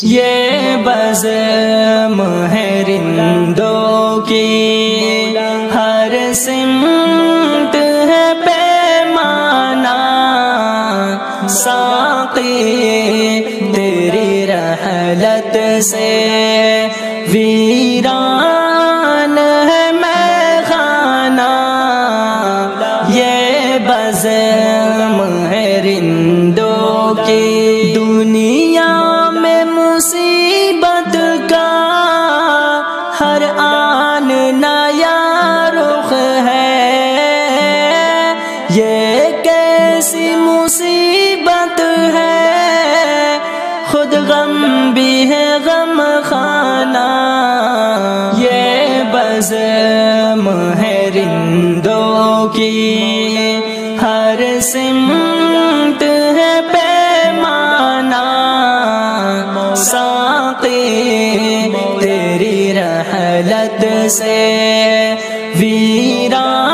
یہ بزم ہے رندوں کی ہر سمت ہے پیمانہ، ساقی تیری رحلت سے ویران ہے میخانہ، یہ بزم ہے رندوں کی دنیا میں مصیبت کا ہر آن نیا رخ ہے، یہ کیسی مصیبت ہے خود غم بھی ہے غم خانہ، یہ بزم ہے رندوں کی ہر سمت ہے پیمانہ، ساقی تیری رحلت سے ویران